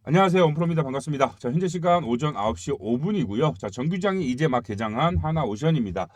안녕하세요. 원프로입니다. 반갑습니다. 자, 현재 시간 오전 9시 5분이고요. 자, 정규장이 이제 막 개장한 하나오션입니다.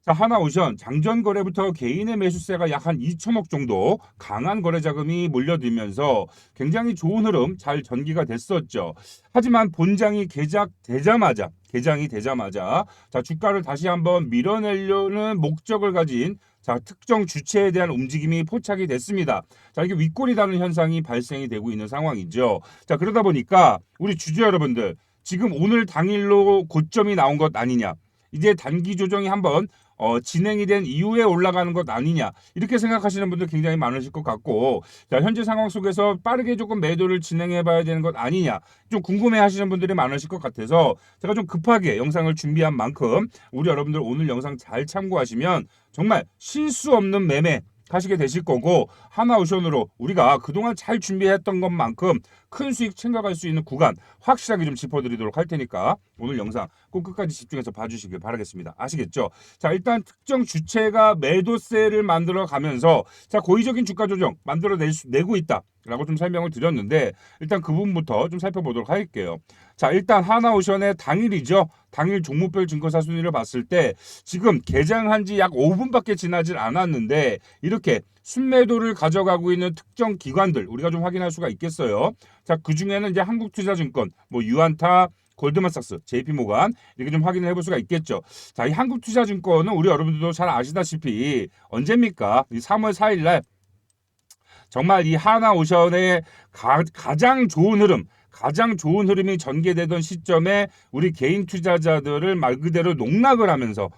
자, 하나오션 장전 거래부터 개인의 매수세가 약 한 2천억 정도 강한 거래 자금이 몰려들면서 굉장히 좋은 흐름 잘 전기가 됐었죠. 하지만 본장이 개장이 되자마자 자, 주가를 다시 한번 밀어내려는 목적을 가진 자, 특정 주체에 대한 움직임이 포착이 됐습니다. 자, 이게 윗골이 다는 현상이 발생이 되고 있는 상황이죠. 자, 그러다 보니까 우리 주주 여러분들 지금 오늘 당일로 고점이 나온 것 아니냐. 이제 단기 조정이 한번 진행이 된 이후에 올라가는 것 아니냐 이렇게 생각하시는 분들 굉장히 많으실 것 같고, 자, 현재 상황 속에서 빠르게 조금 매도를 진행해 봐야 되는 것 아니냐 좀 궁금해 하시는 분들이 많으실 것 같아서 제가 좀 급하게 영상을 준비한 만큼 우리 여러분들 오늘 영상 잘 참고하시면 정말 실수 없는 매매 하시게 되실 거고, 하나오션으로 우리가 그동안 잘 준비했던 것만큼 큰 수익 챙겨갈 수 있는 구간 확실하게 좀 짚어드리도록 할 테니까 오늘 영상 꼭 끝까지 집중해서 봐주시길 바라겠습니다. 아시겠죠? 자, 일단 특정 주체가 매도세를 만들어 가면서 자, 고의적인 주가 조정 내고 있다 라고 좀 설명을 드렸는데, 일단 그 부분부터 좀 살펴보도록 할게요. 자, 일단 하나오션의 당일이죠. 당일 종목별 증권사 순위를 봤을 때 지금 개장한 지 약 5분밖에 지나질 않았는데 이렇게 순매도를 가져가고 있는 특정 기관들 우리가 좀 확인할 수가 있겠어요. 자, 그 중에는 이제 한국투자증권, 뭐 유안타, 골드만삭스, JP모간 이렇게 좀 확인을 해볼 수가 있겠죠. 자, 이 한국투자증권은 우리 여러분들도 잘 아시다시피 언제입니까? 이 3월 4일 날 정말 이 하나오션의 가장 좋은 흐름이 전개되던 시점에 우리 개인 투자자들을 말 그대로 농락을 하면서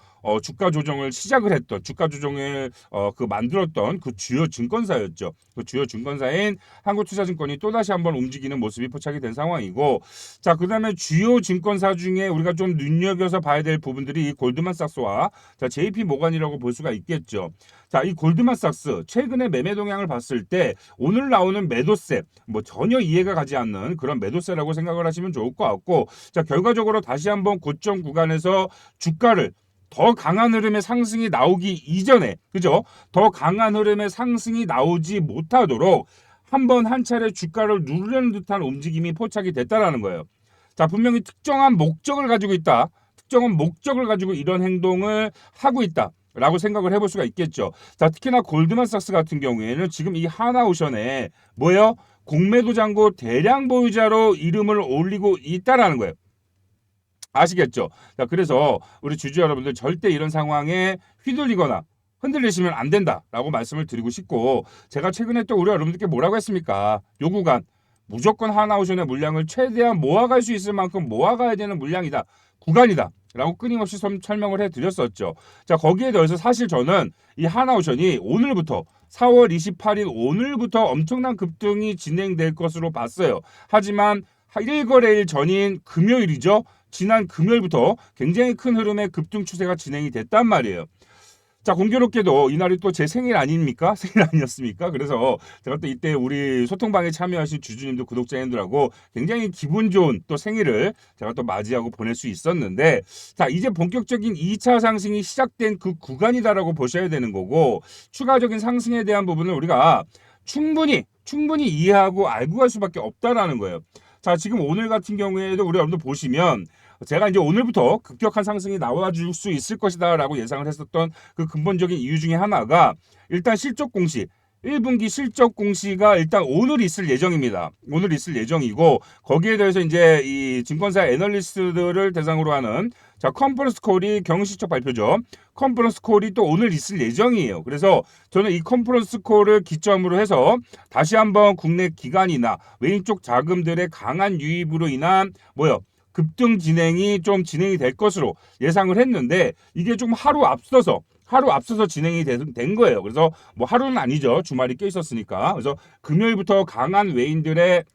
주가 조정을 시작을 했던, 주가 조정을 만들었던 그 주요 증권사였죠. 그 주요 증권사인 한국투자증권이 또다시 한번 움직이는 모습이 포착이 된 상황이고, 자, 그다음에 주요 증권사 중에 우리가 좀 눈여겨서 봐야 될 부분들이 이 골드만삭스와 자, JP 모간이라고 볼 수가 있겠죠. 자, 이 골드만삭스 최근에 매매 동향을 봤을 때 오늘 나오는 매도세 뭐 전혀 이해가 가지 않는 그런 매도세라고 생각을 하시면 좋을 것 같고, 자, 결과적으로 다시 한번 고점 구간에서 주가를 더 강한 흐름의 상승이 나오기 이전에, 그죠? 더 강한 흐름의 상승이 나오지 못하도록 한번 한 차례 주가를 누르는 듯한 움직임이 포착이 됐다라는 거예요. 자, 분명히 특정한 목적을 가지고 있다. 특정한 목적을 가지고 이런 행동을 하고 있다. 라고 생각을 해볼 수가 있겠죠. 자, 특히나 골드만삭스 같은 경우에는 지금 이 하나오션에 뭐예요? 공매도 잔고 대량 보유자로 이름을 올리고 있다라는 거예요. 아시겠죠? 자, 그래서 우리 주주 여러분들 절대 이런 상황에 휘둘리거나 흔들리시면 안 된다라고 말씀을 드리고 싶고, 제가 최근에 또 우리 여러분들께 뭐라고 했습니까? 요 구간 무조건 하나오션의 물량을 최대한 모아갈 수 있을 만큼 모아가야 되는 물량이다. 구간이다. 라고 끊임없이 설명을 해드렸었죠. 자, 거기에 더해서 사실 저는 이 하나오션이 오늘부터 4월 28일 오늘부터 엄청난 급등이 진행될 것으로 봤어요. 하지만 1거래일 전인 금요일이죠. 지난 금요일부터 굉장히 큰 흐름의 급등 추세가 진행이 됐단 말이에요. 자, 공교롭게도 이날이 또 제 생일 아닙니까? 생일 아니었습니까? 그래서 제가 또 이때 우리 소통방에 참여하신 주주님들, 구독자님들하고 굉장히 기분 좋은 또 생일을 제가 또 맞이하고 보낼 수 있었는데, 자, 이제 본격적인 2차 상승이 시작된 그 구간이다라고 보셔야 되는 거고, 추가적인 상승에 대한 부분을 우리가 충분히 이해하고 알고 갈 수밖에 없다라는 거예요. 자, 지금 오늘 같은 경우에도 우리 여러분들 보시면 제가 이제 오늘부터 급격한 상승이 나와줄 수 있을 것이다라고 예상을 했었던 그 근본적인 이유 중에 하나가 일단 실적 공시, 1분기 실적 공시가 일단 오늘 있을 예정입니다. 오늘 있을 예정이고, 거기에 대해서 이제 이 증권사 애널리스트들을 대상으로 하는 자, 컨퍼런스 콜이 경실적 발표죠. 컨퍼런스 콜이 또 오늘 있을 예정이에요. 그래서 저는 이 컨퍼런스 콜을 기점으로 해서 다시 한번 국내 기관이나 외인 쪽 자금들의 강한 유입으로 인한 급등 진행이 좀 진행이 될 것으로 예상을 했는데, 이게 좀 하루 앞서서 진행이 된 거예요. 그래서 뭐 하루는 아니죠. 주말이 껴 있었으니까. 그래서 금요일부터 강한 외인들의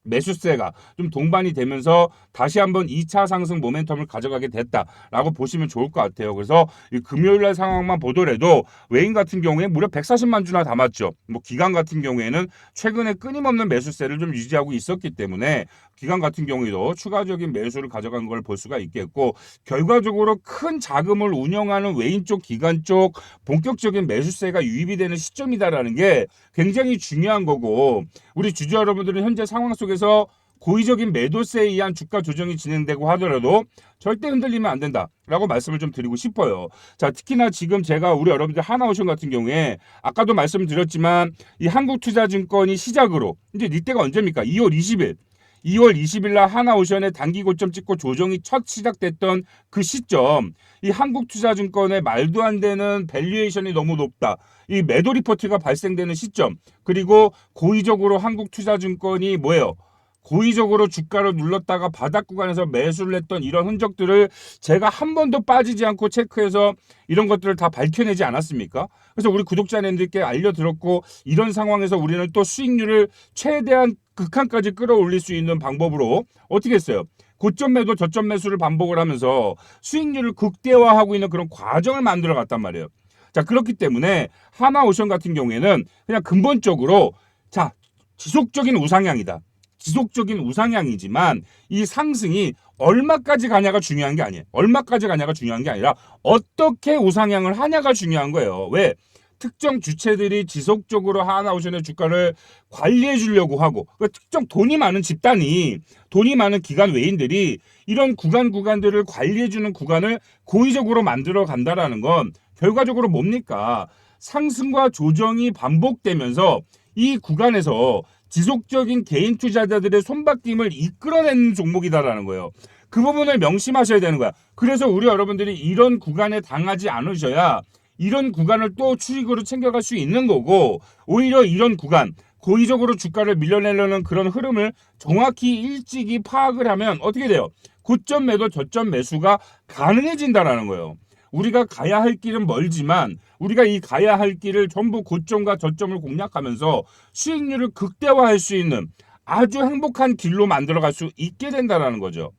매수세가 좀 동반이 되면서 다시 한번 2차 상승 모멘텀을 가져가게 됐다라고 보시면 좋을 것 같아요. 그래서 이 금요일날 상황만 보더라도 외인 같은 경우에 무려 140만 주나 담았죠. 뭐 기관 같은 경우에는 최근에 끊임없는 매수세를 좀 유지하고 있었기 때문에 기관 같은 경우에도 추가적인 매수를 가져간 걸 볼 수가 있겠고, 결과적으로 큰 자금을 운영하는 외인 쪽, 기관 쪽 본격적인 매수세가 유입이 되는 시점이다라는 게 굉장히 중요한 거고, 우리 주주 여러분들은 현재 상황 속에서 고의적인 매도세에 의한 주가 조정이 진행되고 하더라도 절대 흔들리면 안 된다라고 말씀을 좀 드리고 싶어요. 자, 특히나 지금 제가 우리 여러분들 하나오션 같은 경우에 아까도 말씀드렸지만 이 한국투자증권이 시작으로 이제 이때가 언제입니까? 2월 20일. 2월 20일 날 하나오션의 단기 고점 찍고 조정이 첫 시작됐던 그 시점, 이 한국투자증권의 말도 안 되는 밸류에이션이 너무 높다. 이 매도 리포트가 발생되는 시점, 그리고 고의적으로 한국투자증권이 뭐예요? 고의적으로 주가를 눌렀다가 바닥 구간에서 매수를 했던 이런 흔적들을 제가 한 번도 빠지지 않고 체크해서 이런 것들을 다 밝혀내지 않았습니까? 그래서 우리 구독자님들께 알려드렸고, 이런 상황에서 우리는 또 수익률을 최대한 극한까지 끌어올릴 수 있는 방법으로 어떻게 했어요? 고점 매도 저점 매수를 반복을 하면서 수익률을 극대화하고 있는 그런 과정을 만들어 갔단 말이에요. 자, 그렇기 때문에 하나오션 같은 경우에는 그냥 근본적으로 자, 지속적인 우상향이다. 지속적인 우상향이지만 이 상승이 얼마까지 가냐가 중요한 게 아니에요. 얼마까지 가냐가 중요한 게 아니라 어떻게 우상향을 하냐가 중요한 거예요. 왜? 특정 주체들이 지속적으로 하나오션의 주가를 관리해 주려고 하고, 특정 돈이 많은 집단이, 돈이 많은 기관 외인들이 이런 구간들을 관리해 주는 구간을 고의적으로 만들어 간다라는 건 결과적으로 뭡니까? 상승과 조정이 반복되면서 이 구간에서 지속적인 개인 투자자들의 손바뀜을 이끌어내는 종목이다라는 거예요. 그 부분을 명심하셔야 되는 거야. 그래서 우리 여러분들이 이런 구간에 당하지 않으셔야 이런 구간을 또 수익으로 챙겨갈 수 있는 거고, 오히려 이런 구간, 고의적으로 주가를 밀려내려는 그런 흐름을 정확히 일찍이 파악을 하면 어떻게 돼요? 고점 매도 저점 매수가 가능해진다라는 거예요. 우리가 가야 할 길은 멀지만 우리가 이 가야 할 길을 전부 고점과 저점을 공략하면서 수익률을 극대화할 수 있는 아주 행복한 길로 만들어갈 수 있게 된다는 거죠.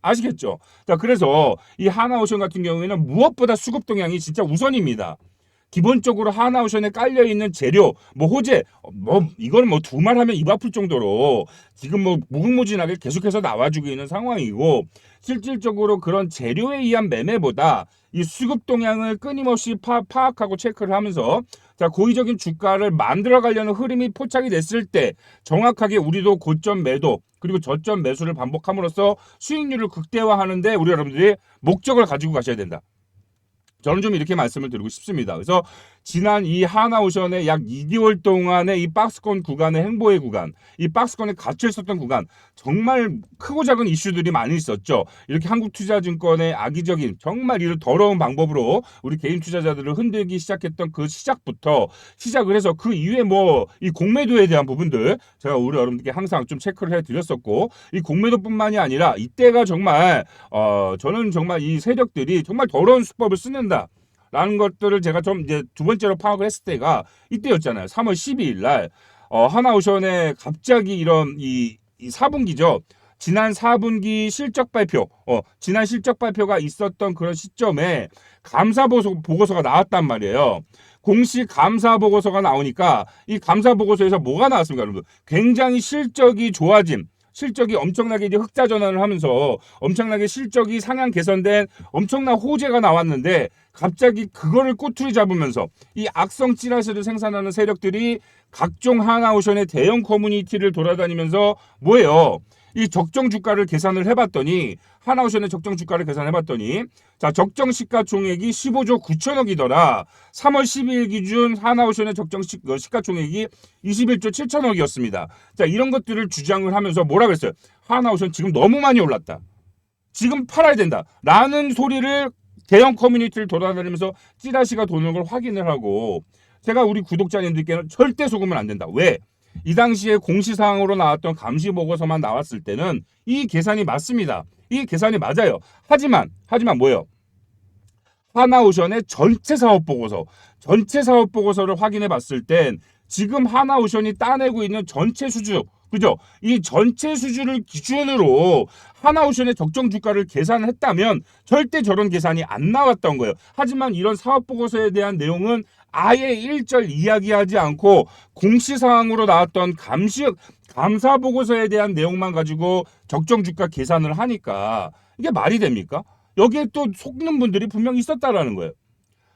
아시겠죠? 자, 그래서 이 하나오션 같은 경우에는 무엇보다 수급 동향이 진짜 우선입니다. 기본적으로 하나오션에 깔려있는 재료, 호재, 이거는 두말하면 입 아플 정도로 지금 무궁무진하게 계속해서 나와주고 있는 상황이고, 실질적으로 그런 재료에 의한 매매보다 이 수급 동향을 끊임없이 파악하고 체크를 하면서 자, 고의적인 주가를 만들어 가려는 흐름이 포착이 됐을 때 정확하게 우리도 고점 매도 그리고 저점 매수를 반복함으로써 수익률을 극대화하는데 우리 여러분들이 목적을 가지고 가셔야 된다. 저는 좀 이렇게 말씀을 드리고 싶습니다. 그래서 지난 이 하나오션의 약 2개월 동안의 이 박스권 구간의 행보의 구간, 이 박스권에 갇혀 있었던 구간, 정말 크고 작은 이슈들이 많이 있었죠. 이렇게 한국투자증권의 악의적인 정말 이런 더러운 방법으로 우리 개인 투자자들을 흔들기 시작했던 그 시작부터 시작을 해서 그 이후에 이 공매도에 대한 부분들 제가 우리 여러분들께 항상 좀 체크를 해드렸었고, 이 공매도뿐만이 아니라 이때가 정말 저는 정말 이 세력들이 정말 더러운 수법을 쓰는 라는 것들을 제가 좀 이제 두 번째로 파악을 했을 때가 이때였잖아요. 3월 12일 날 하나오션에 갑자기 이런 이 4분기죠. 지난 4분기 실적 발표, 지난 실적 발표가 있었던 그런 시점에 감사 보고서가 나왔단 말이에요. 공식 감사 보고서가 나오니까 이 감사 보고서에서 뭐가 나왔습니까, 여러분? 굉장히 실적이 좋아짐. 실적이 엄청나게 이제 흑자 전환을 하면서 엄청나게 실적이 상향 개선된 엄청난 호재가 나왔는데, 갑자기 그거를 꼬투리 잡으면서 이 악성 찌라시를 생산하는 세력들이 각종 하나오션의 대형 커뮤니티를 돌아다니면서 뭐예요? 이 적정 주가를 계산을 해봤더니, 하나오션의 적정 주가를 계산해봤더니, 자, 적정 시가총액이 15조 9천억이더라. 3월 12일 기준 하나오션의 적정 시가총액이 21조 7천억이었습니다. 자, 이런 것들을 주장을 하면서 뭐라 그랬어요? 하나오션 지금 너무 많이 올랐다. 지금 팔아야 된다. 라는 소리를 대형 커뮤니티를 돌아다니면서 찌라시가 도는 걸 확인을 하고, 제가 우리 구독자님들께는 절대 속으면 안 된다. 왜? 이 당시에 공시사항으로 나왔던 감시 보고서만 나왔을 때는 이 계산이 맞습니다. 이 계산이 맞아요. 하지만 뭐예요? 하나오션의 전체 사업 보고서를 확인해 봤을 땐 지금 하나오션이 따내고 있는 전체 수주, 그죠? 이 전체 수주를 기준으로 하나오션의 적정 주가를 계산했다면 절대 저런 계산이 안 나왔던 거예요. 하지만 이런 사업 보고서에 대한 내용은 아예 일절 이야기하지 않고 공시사항으로 나왔던 감사 보고서에 대한 내용만 가지고 적정 주가 계산을 하니까 이게 말이 됩니까? 여기에 또 속는 분들이 분명히 있었다라는 거예요.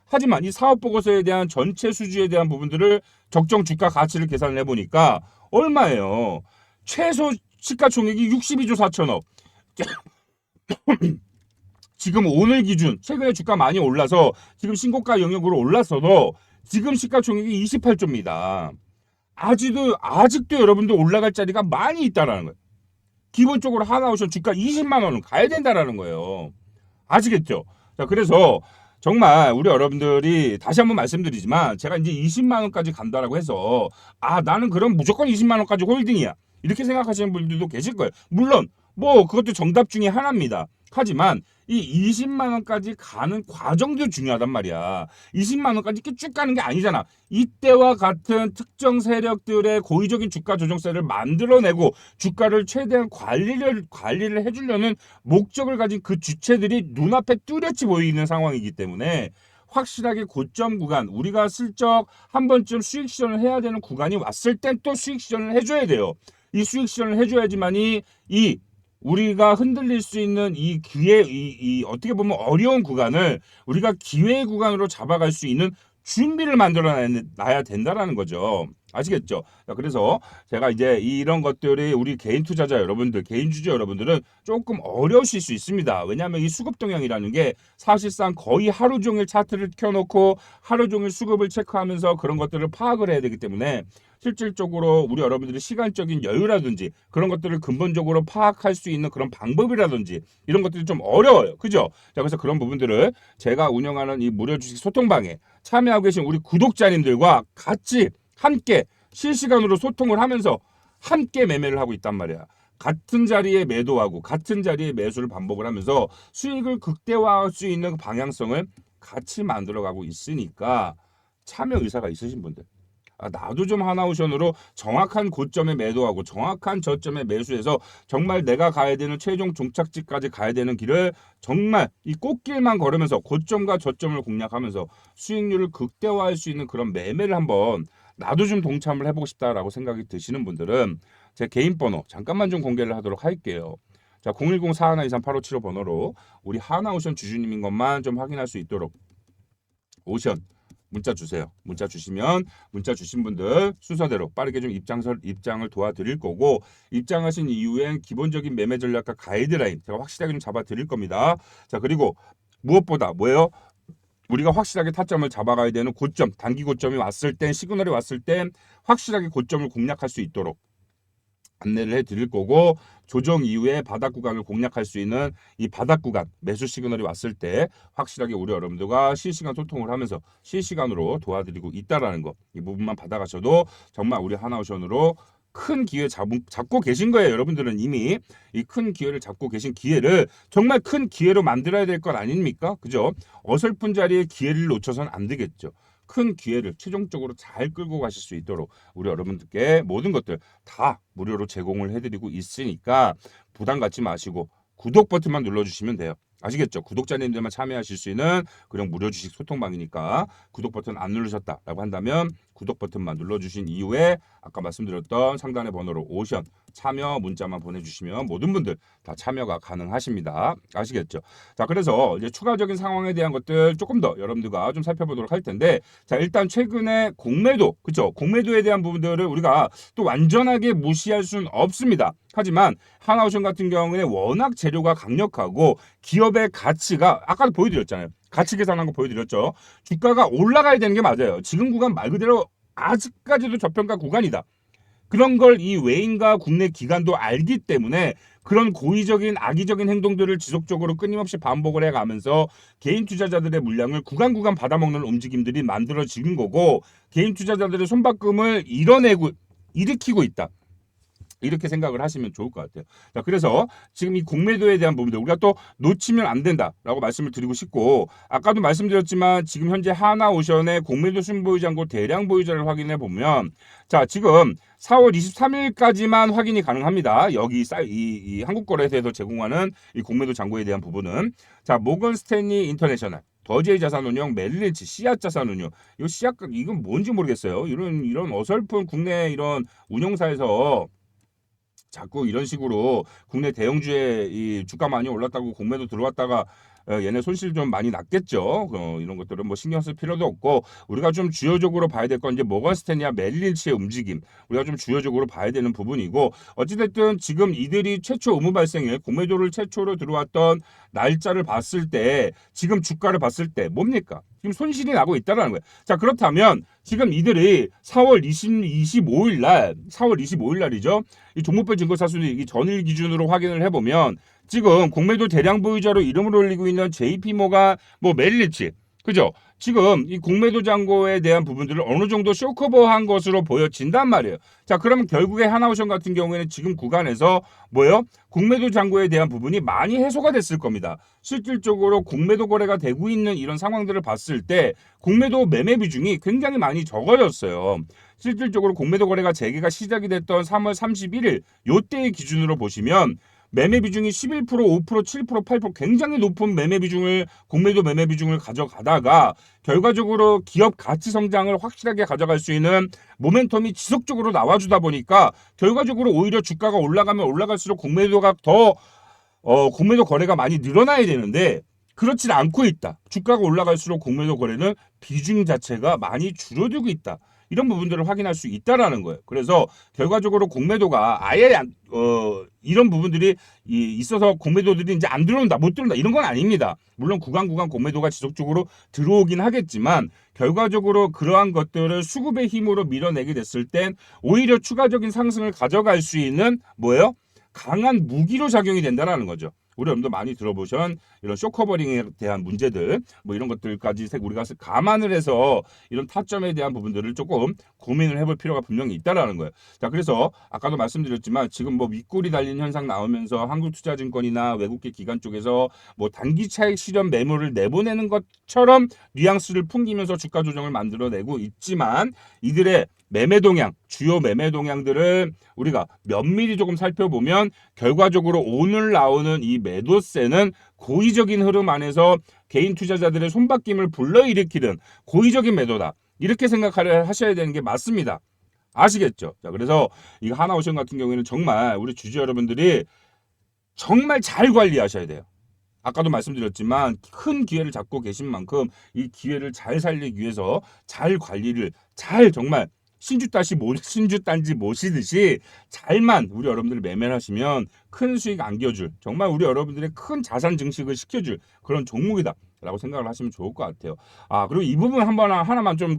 하지만 이 사업 보고서에 대한 전체 수주에 대한 부분들을 적정 주가 가치를 계산을 해보니까 얼마예요? 최소 시가총액이 62조 4천억. 지금 오늘 기준 최근에 주가 많이 올라서 지금 신고가 영역으로 올랐어도 지금 시가총액이 28조입니다. 아직도 여러분들 올라갈 자리가 많이 있다라는 거예요. 기본적으로 하나오션 주가 20만 원은 가야 된다라는 거예요. 아시겠죠? 자, 그래서 정말 우리 여러분들이 다시 한번 말씀드리지만 제가 이제 20만 원까지 간다라고 해서 나는 그럼 무조건 20만 원까지 홀딩이야. 이렇게 생각하시는 분들도 계실 거예요. 물론 뭐 그것도 정답 중에 하나입니다. 하지만 이 20만 원까지 가는 과정도 중요하단 말이야. 20만 원까지 이렇게 쭉 가는 게 아니잖아. 이때와 같은 특정 세력들의 고의적인 주가 조정세를 만들어내고 주가를 최대한 관리를 해주려는 목적을 가진 그 주체들이 눈앞에 뚜렷이 보이는 상황이기 때문에 확실하게 고점 구간, 우리가 슬쩍 한 번쯤 수익 실현을 해야 되는 구간이 왔을 땐 또 수익 실현을 해줘야 돼요. 이 수익 실현을 해줘야지만이 우리가 흔들릴 수 있는 이 기회, 어떻게 보면 어려운 구간을 우리가 기회의 구간으로 잡아갈 수 있는 준비를 만들어 놔야 된다라는 거죠. 아시겠죠? 그래서 제가 이제 이런 것들이 우리 개인 투자자 여러분들, 개인 주주 여러분들은 조금 어려우실 수 있습니다. 왜냐하면 이 수급 동향이라는 게 사실상 거의 하루 종일 차트를 켜놓고 하루 종일 수급을 체크하면서 그런 것들을 파악을 해야 되기 때문에 실질적으로 우리 여러분들이 시간적인 여유라든지 그런 것들을 근본적으로 파악할 수 있는 그런 방법이라든지 이런 것들이 좀 어려워요. 그죠? 자, 그래서 그런 부분들을 제가 운영하는 이 무료 주식 소통방에 참여하고 계신 우리 구독자님들과 같이 함께 실시간으로 소통을 하면서 함께 매매를 하고 있단 말이야. 같은 자리에 매도하고 같은 자리에 매수를 반복을 하면서 수익을 극대화할 수 있는 방향성을 같이 만들어가고 있으니까 참여 의사가 있으신 분들 나도 좀 하나오션으로 정확한 고점에 매도하고 정확한 저점에 매수해서 정말 내가 가야 되는 최종 종착지까지 가야 되는 길을 정말 이 꽃길만 걸으면서 고점과 저점을 공략하면서 수익률을 극대화할 수 있는 그런 매매를 한번 나도 좀 동참을 해보고 싶다라고 생각이 드시는 분들은 제 개인 번호 잠깐만 좀 공개를 하도록 할게요. 자, 010-4123-8575 번호로 우리 하나오션 주주님인 것만 좀 확인할 수 있도록 오션 문자 주세요. 문자 주시면 문자 주신 분들 순서대로 빠르게 좀 입장을 도와드릴 거고 입장하신 이후엔 기본적인 매매 전략과 가이드라인 제가 확실하게 좀 잡아 드릴 겁니다. 자, 그리고 무엇보다 뭐예요? 우리가 확실하게 타점을 잡아가야 되는 고점, 단기 고점이 왔을 땐 시그널이 왔을 땐 확실하게 고점을 공략할 수 있도록 안내를 해드릴 거고 조정 이후에 바닥 구간을 공략할 수 있는 이 바닥 구간 매수 시그널이 왔을 때 확실하게 우리 여러분들과 실시간 소통을 하면서 실시간으로 도와드리고 있다라는 거 이 부분만 받아가셔도 정말 우리 하나오션으로 큰 기회 잡고 계신 거예요. 여러분들은 이미 이 큰 기회를 잡고 계신 기회를 정말 큰 기회로 만들어야 될 것 아닙니까? 그죠? 어설픈 자리에 기회를 놓쳐서는 안 되겠죠. 큰 기회를 최종적으로 잘 끌고 가실 수 있도록 우리 여러분들께 모든 것들 다 무료로 제공을 해드리고 있으니까 부담 갖지 마시고 구독 버튼만 눌러주시면 돼요. 아시겠죠? 구독자님들만 참여하실 수 있는 그런 무료 주식 소통방이니까 구독 버튼 안 누르셨다라고 한다면 구독 버튼만 눌러주신 이후에 아까 말씀드렸던 상단의 번호로 오션 참여 문자만 보내주시면 모든 분들 다 참여가 가능하십니다. 아시겠죠? 자, 그래서 이제 추가적인 상황에 대한 것들 조금 더 여러분들과 좀 살펴보도록 할 텐데 자, 일단 최근에 공매도 그쵸? 공매도에 대한 부분들을 우리가 또 완전하게 무시할 수는 없습니다. 하지만 하나오션 같은 경우에 워낙 재료가 강력하고 기업의 가치가 아까도 보여드렸잖아요. 가치 계산한 거 보여드렸죠. 주가가 올라가야 되는 게 맞아요. 지금 구간 말 그대로 아직까지도 저평가 구간이다. 그런 걸 이 외인과 국내 기관도 알기 때문에 그런 고의적인 악의적인 행동들을 지속적으로 끊임없이 반복을 해가면서 개인 투자자들의 물량을 구간 받아먹는 움직임들이 만들어지는 거고 개인 투자자들의 손바꿈을 일으키고 있다. 이렇게 생각을 하시면 좋을 것 같아요. 자, 그래서 지금 이 공매도에 대한 부분들 우리가 또 놓치면 안 된다라고 말씀을 드리고 싶고 아까도 말씀드렸지만 지금 현재 하나오션의 공매도 순보유장고 대량 보유자를 확인해 보면 자, 지금 4월 23일까지만 확인이 가능합니다. 여기 이 한국거래소에서 제공하는 이 공매도 잔고에 대한 부분은 자, 모건 스탠리 인터내셔널 더제이 자산운용, 멜린치, 씨앗 자산운용. 이건 뭔지 모르겠어요. 이런 어설픈 국내 이런 운용사에서 자꾸 이런 식으로 국내 대형주의 이 주가 많이 올랐다고 공매도 들어왔다가 얘네 손실 좀 많이 났겠죠. 이런 것들은 뭐 신경 쓸 필요도 없고 우리가 좀 주요적으로 봐야 될 건 이제 모건스탠리와 메릴린치의 움직임 우리가 좀 주요적으로 봐야 되는 부분이고 어찌됐든 지금 이들이 최초 의무 발생에 공매도를 최초로 들어왔던 날짜를 봤을 때 지금 주가를 봤을 때 뭡니까? 지금 손실이 나고 있다는 거예요. 자 그렇다면 지금 이들이 4월 25일 날 4월 25일 날이죠. 이 종목별 증거사순위 이 전일 기준으로 확인을 해보면 지금 공매도 대량 보유자로 이름을 올리고 있는 JP모가 뭐 메릴리치 그죠? 지금 이 공매도 잔고에 대한 부분들을 어느 정도 쇼커버한 것으로 보여진단 말이에요. 자, 그러면 결국에 하나오션 같은 경우에는 지금 구간에서 뭐예요? 공매도 잔고에 대한 부분이 많이 해소가 됐을 겁니다. 실질적으로 공매도 거래가 되고 있는 이런 상황들을 봤을 때 공매도 매매 비중이 굉장히 많이 적어졌어요. 실질적으로 공매도 거래가 재개가 시작이 됐던 3월 31일 요때의 기준으로 보시면 매매 비중이 11%, 5%, 7%, 8% 굉장히 높은 매매 비중을 공매도 매매 비중을 가져가다가 결과적으로 기업 가치 성장을 확실하게 가져갈 수 있는 모멘텀이 지속적으로 나와주다 보니까 결과적으로 오히려 주가가 올라가면 올라갈수록 공매도가 더 공매도 거래가 많이 늘어나야 되는데 그렇지 않고 있다. 주가가 올라갈수록 공매도 거래는 비중 자체가 많이 줄어들고 있다. 이런 부분들을 확인할 수 있다라는 거예요. 그래서 결과적으로 공매도가 아예 이런 부분들이 있어서 공매도들이 이제 안 들어온다, 못 들어온다 이런 건 아닙니다. 물론 구간 공매도가 지속적으로 들어오긴 하겠지만 결과적으로 그러한 것들을 수급의 힘으로 밀어내게 됐을 땐 오히려 추가적인 상승을 가져갈 수 있는 뭐예요? 강한 무기로 작용이 된다는 거죠. 우리 여러분도 많이 들어보신 이런 쇼커버링에 대한 문제들 뭐 이런 것들까지 우리가 감안을 해서 이런 타점에 대한 부분들을 조금 고민을 해볼 필요가 분명히 있다라는 거예요. 자 그래서 아까도 말씀드렸지만 지금 뭐 윗골이 달린 현상 나오면서 한국투자증권이나 외국계 기관 쪽에서 뭐 단기 차익 실현 매물을 내보내는 것처럼 뉘앙스를 풍기면서 주가 조정을 만들어내고 있지만 이들의 매매 동향, 주요 매매 동향들을 우리가 면밀히 조금 살펴보면 결과적으로 오늘 나오는 이 매도세는 고의적인 흐름 안에서 개인 투자자들의 손바뀜을 불러일으키는 고의적인 매도다. 이렇게 하셔야 되는 게 맞습니다. 아시겠죠? 자, 그래서 이 하나오션 같은 경우에는 정말 우리 주주 여러분들이 정말 잘 관리하셔야 돼요. 아까도 말씀드렸지만 큰 기회를 잡고 계신 만큼 이 기회를 잘 살리기 위해서 잘 관리를 잘 정말 신주단지 모시듯이 잘만 우리 여러분들이 매매를 하시면 큰 수익 안겨줄 정말 우리 여러분들의 큰 자산 증식을 시켜줄 그런 종목이다 라고 생각을 하시면 좋을 것 같아요. 그리고 이 부분 하나만 좀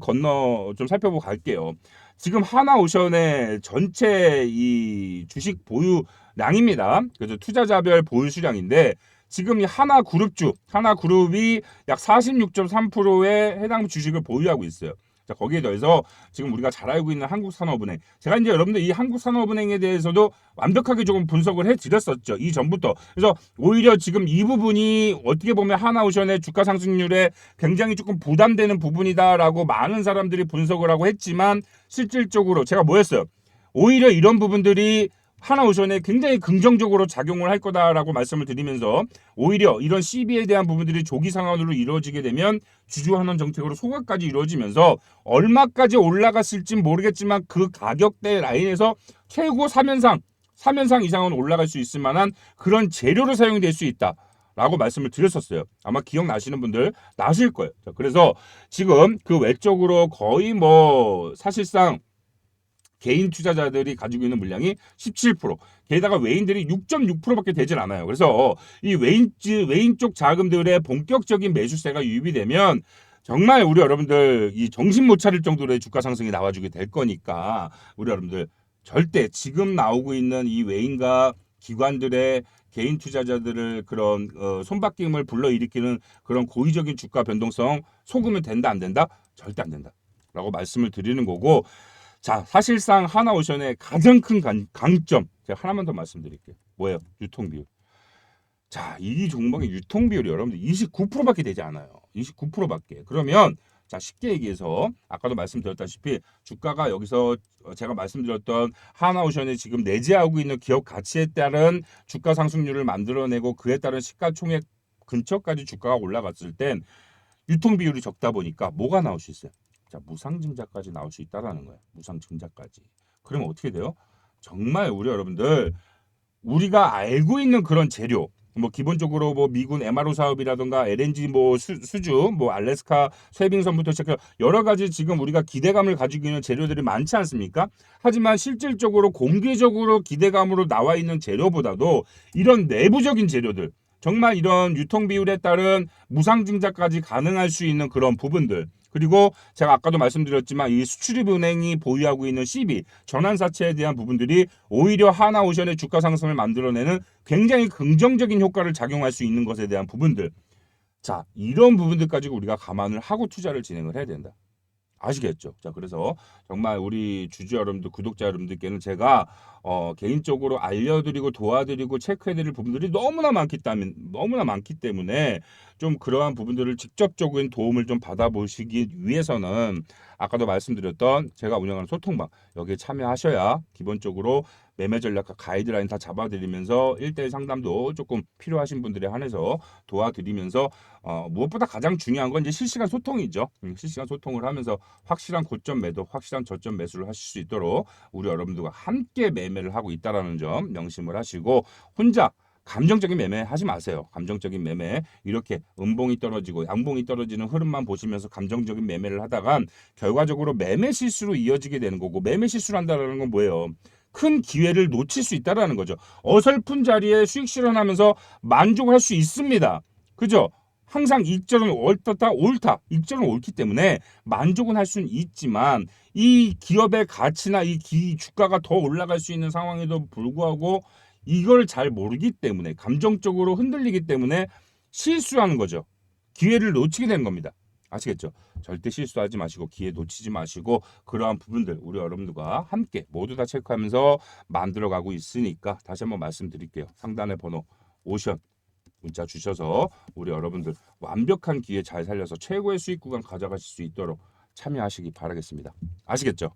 살펴보고 갈게요. 지금 하나오션의 전체 이 주식 보유량입니다. 그래서 투자자별 보유 수량인데 지금 이 하나그룹이 약 46.3%의 해당 주식을 보유하고 있어요. 자, 거기에 더해서 지금 우리가 잘 알고 있는 한국산업은행. 제가 이제 여러분들 이 한국산업은행에 대해서도 완벽하게 조금 분석을 해드렸었죠. 이전부터. 그래서 오히려 지금 이 부분이 어떻게 보면 하나오션의 주가 상승률에 굉장히 조금 부담되는 부분이다라고 많은 사람들이 분석을 하고 했지만 실질적으로 제가 뭐였어요? 오히려 이런 부분들이 하나오션에 굉장히 긍정적으로 작용을 할 거다라고 말씀을 드리면서 오히려 이런 CB에 대한 부분들이 조기 상환으로 이루어지게 되면 주주환원 정책으로 소각까지 이루어지면서 얼마까지 올라갔을지 모르겠지만 그 가격대 라인에서 최고 3연상 이상은 올라갈 수 있을 만한 그런 재료로 사용이 될 수 있다. 라고 말씀을 드렸었어요. 아마 기억나시는 분들 나실 거예요. 자, 그래서 지금 그 외적으로 거의 뭐 사실상 개인 투자자들이 가지고 있는 물량이 17%, 게다가 외인들이 6.6%밖에 되질 않아요. 그래서 이 외인 쪽 자금들의 본격적인 매수세가 유입이 되면 정말 우리 여러분들 이 정신 못 차릴 정도로의 주가 상승이 나와주게 될 거니까 우리 여러분들 절대 지금 나오고 있는 이 외인과 기관들의 개인 투자자들을 그런 손바뀜을 불러일으키는 그런 고의적인 주가 변동성 속으면 된다 안 된다? 절대 안 된다. 라고 말씀을 드리는 거고 자, 사실상 하나오션의 가장 큰 강점 제가 하나만 더 말씀드릴게요. 뭐예요? 유통비율. 자, 이 종목의 유통비율이 여러분들 29%밖에 되지 않아요. 29%밖에. 그러면 자, 쉽게 얘기해서 아까도 말씀드렸다시피 주가가 여기서 제가 말씀드렸던 하나오션이 지금 내재하고 있는 기업 가치에 따른 주가 상승률을 만들어내고 그에 따른 시가총액 근처까지 주가가 올라갔을 땐 유통비율이 적다 보니까 뭐가 나올 수 있어요? 자, 무상증자까지 나올 수 있다라는 거예요. 무상증자까지. 그러면 어떻게 돼요? 정말 우리 여러분들 우리가 알고 있는 그런 재료 뭐 기본적으로 뭐 미군 MRO 사업이라든가 LNG 뭐 수주, 뭐 알래스카 쇠빙선부터 시작해서 여러 가지 지금 우리가 기대감을 가지고 있는 재료들이 많지 않습니까? 하지만 실질적으로 공개적으로 기대감으로 나와 있는 재료보다도 이런 내부적인 재료들, 정말 이런 유통 비율에 따른 무상 증자까지 가능할 수 있는 그런 부분들, 그리고 제가 아까도 말씀드렸지만 이 수출입은행이 보유하고 있는 CB 전환사채에 대한 부분들이 오히려 하나오션의 주가 상승을 만들어내는 굉장히 긍정적인 효과를 작용할 수 있는 것에 대한 부분들, 자, 이런 부분들까지 우리가 감안을 하고 투자를 진행을 해야 된다. 아시겠죠? 자, 그래서 정말 우리 주주 여러분들, 구독자 여러분들께는 제가 개인적으로 알려드리고 도와드리고 체크해드릴 부분들이 너무나 많기 때문에 좀 그러한 부분들을 직접적인 도움을 좀 받아보시기 위해서는 아까도 말씀드렸던 제가 운영하는 소통방 여기에 참여하셔야 기본적으로 매매 전략과 가이드라인 다 잡아드리면서 1대1 상담도 조금 필요하신 분들에 한해서 도와드리면서 무엇보다 가장 중요한 건 이제 실시간 소통이죠. 실시간 소통을 하면서 확실한 고점 매도, 확실한 저점 매수를 하실 수 있도록 우리 여러분들과 함께 매매를 하고 있다라는 점 명심을 하시고 혼자 감정적인 매매 하지 마세요. 감정적인 매매 이렇게 음봉이 떨어지고 양봉이 떨어지는 흐름만 보시면서 감정적인 매매를 하다간 결과적으로 매매 실수로 이어지게 되는 거고 매매 실수를 한다는 건 뭐예요? 큰 기회를 놓칠 수 있다라는 거죠. 어설픈 자리에 수익 실현하면서 만족할 수 있습니다. 그죠? 항상 익절은 옳다, 옳다. 익절은 옳기 때문에 만족은 할 수는 있지만 이 기업의 가치나 주가가 더 올라갈 수 있는 상황에도 불구하고 이걸 잘 모르기 때문에 감정적으로 흔들리기 때문에 실수하는 거죠. 기회를 놓치게 되는 겁니다. 아시겠죠? 절대 실수하지 마시고 기회 놓치지 마시고 그러한 부분들 우리 여러분들과 함께 모두 다 체크하면서 만들어가고 있으니까 다시 한번 말씀드릴게요. 상단의 번호 오션 문자 주셔서 우리 여러분들 완벽한 기회 잘 살려서 최고의 수익 구간 가져가실 수 있도록 참여하시기 바라겠습니다. 아시겠죠?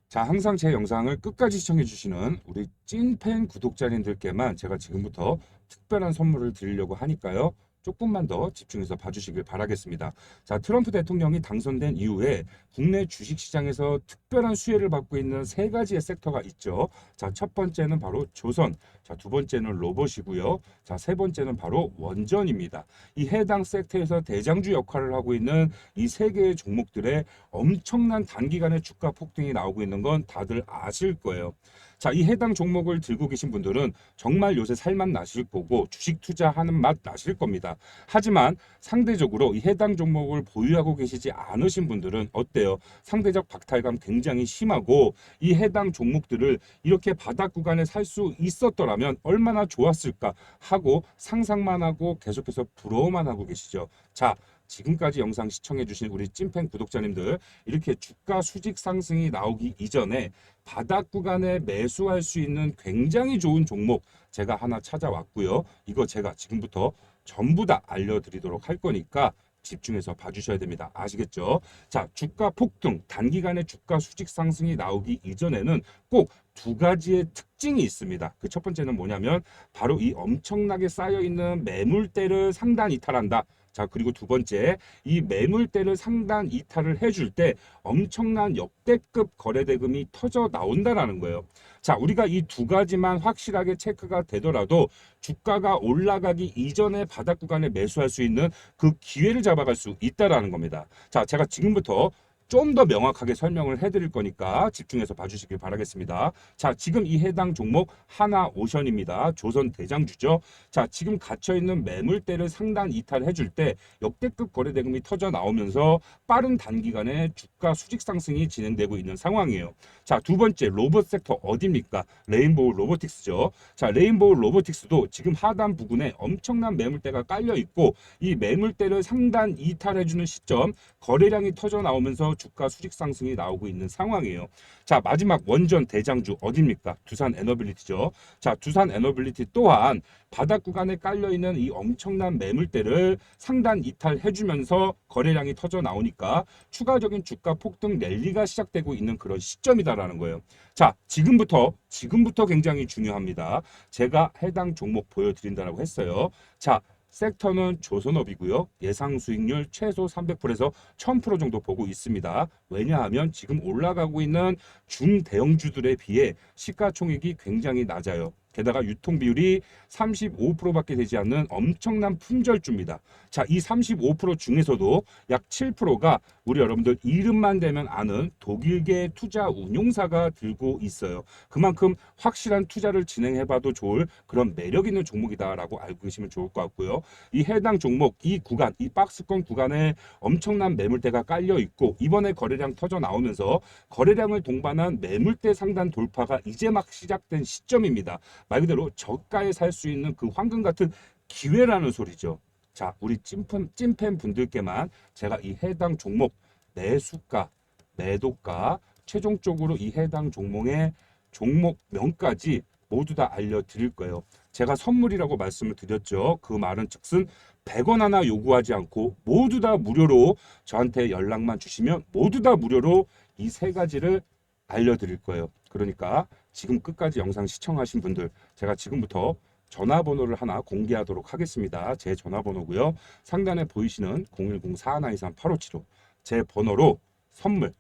자, 항상 제 영상을 끝까지 시청해 주시는 우리 찐팬 구독자님들께만 제가 지금부터 특별한 선물을 드리려고 하니까요. 조금만 더 집중해서 봐주시길 바라겠습니다. 자, 트럼프 대통령이 당선된 이후에 국내 주식시장에서 특별한 수혜를 받고 있는 세 가지의 섹터가 있죠. 자, 첫 번째는 바로 조선, 자, 두 번째는 로봇이고요. 자, 세 번째는 바로 원전입니다. 이 해당 섹터에서 대장주 역할을 하고 있는 이 세 개의 종목들의 엄청난 단기간에 주가 폭등이 나오고 있는 건 다들 아실 거예요. 자, 이 해당 종목을 들고 계신 분들은 정말 요새 살맛 나실 거고 주식 투자하는 맛 나실 겁니다. 하지만 상대적으로 이 해당 종목을 보유하고 계시지 않으신 분들은 어때요? 상대적 박탈감 굉장히 심하고 이 해당 종목들을 이렇게 바닥 구간에 살 수 있었더라면 얼마나 좋았을까 하고 상상만 하고 계속해서 부러워만 하고 계시죠. 자, 지금까지 영상 시청해주신 우리 찐팬 구독자님들 이렇게 주가 수직 상승이 나오기 이전에 바닥 구간에 매수할 수 있는 굉장히 좋은 종목 제가 하나 찾아왔고요. 이거 제가 지금부터 전부 다 알려드리도록 할 거니까 집중해서 봐주셔야 됩니다. 아시겠죠? 자, 주가 폭등, 단기간에 주가 수직 상승이 나오기 이전에는 꼭 두 가지의 특징이 있습니다. 그 첫 번째는 뭐냐면 바로 이 엄청나게 쌓여있는 매물대를 상단 이탈한다. 자, 그리고 두 번째, 이 매물대를 상단 이탈을 해줄 때 엄청난 역대급 거래대금이 터져 나온다라는 거예요. 자, 우리가 이 두 가지만 확실하게 체크가 되더라도 주가가 올라가기 이전에 바닥 구간에 매수할 수 있는 그 기회를 잡아갈 수 있다라는 겁니다. 자, 제가 지금부터 좀 더 명확하게 설명을 해드릴 거니까 집중해서 봐주시길 바라겠습니다. 자, 지금 이 해당 종목 하나오션입니다. 조선 대장주죠. 자, 지금 갇혀있는 매물대를 상단 이탈해줄 때 역대급 거래대금이 터져 나오면서 빠른 단기간에 주가 수직 상승이 진행되고 있는 상황이에요. 자, 두 번째 로봇 섹터 어디입니까? 레인보우 로보틱스죠. 자, 레인보우 로보틱스도 지금 하단 부근에 엄청난 매물대가 깔려 있고 이 매물대를 상단 이탈해주는 시점 거래량이 터져 나오면서 주가 수직 상승이 나오고 있는 상황이에요. 자, 마지막 원전 대장주 어디입니까? 두산 에너빌리티죠. 자, 두산 에너빌리티 또한 바닥 구간에 깔려 있는 이 엄청난 매물대를 상단 이탈해주면서 거래량이 터져 나오니까 추가적인 주가 폭등 랠리가 시작되고 있는 그런 시점이다라는 거예요. 자, 지금부터 굉장히 중요합니다. 제가 해당 종목 보여드린다라고 했어요. 자, 섹터는 조선업이고요. 예상 수익률 최소 300%에서 1000% 정도 보고 있습니다. 왜냐하면 지금 올라가고 있는 중대형주들에 비해 시가총액이 굉장히 낮아요. 게다가 유통 비율이 35%밖에 되지 않는 엄청난 품절주입니다. 자, 이 35% 중에서도 약 7%가 우리 여러분들 이름만 대면 아는 독일계 투자 운용사가 들고 있어요. 그만큼 확실한 투자를 진행해봐도 좋을 그런 매력 있는 종목이다라고 알고 계시면 좋을 것 같고요. 이 해당 종목, 이 구간, 이 박스권 구간에 엄청난 매물대가 깔려 있고 이번에 거래량 터져 나오면서 거래량을 동반한 매물대 상단 돌파가 이제 막 시작된 시점입니다. 말 그대로 저가에 살 수 있는 그 황금 같은 기회라는 소리죠. 자, 우리 찐팬 분들께만 제가 이 해당 종목 매수가, 매도가, 최종적으로 이 해당 종목의 종목명까지 모두 다 알려드릴 거예요. 제가 선물이라고 말씀을 드렸죠. 그 말은 즉슨 100원 하나 요구하지 않고 모두 다 무료로 저한테 연락만 주시면 모두 다 무료로 이 세 가지를 알려드릴 거예요. 그러니까 지금 끝까지 영상 시청하신 분들 제가 지금부터 전화번호를 하나 공개하도록 하겠습니다. 제 전화번호고요. 상단에 보이시는 010-4123-8575 제 번호로 선물,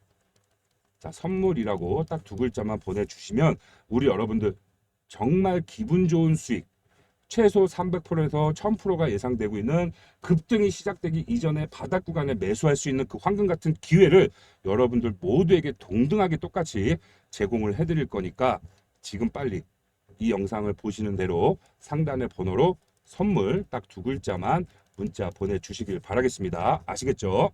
자, 선물이라고 딱 두 글자만 보내주시면 우리 여러분들 정말 기분 좋은 수익 최소 300%에서 1000%가 예상되고 있는 급등이 시작되기 이전에 바닥 구간에 매수할 수 있는 그 황금 같은 기회를 여러분들 모두에게 동등하게 똑같이 제공을 해드릴 거니까 지금 빨리 이 영상을 보시는 대로 상단의 번호로 선물 딱 두 글자만 문자 보내주시길 바라겠습니다. 아시겠죠?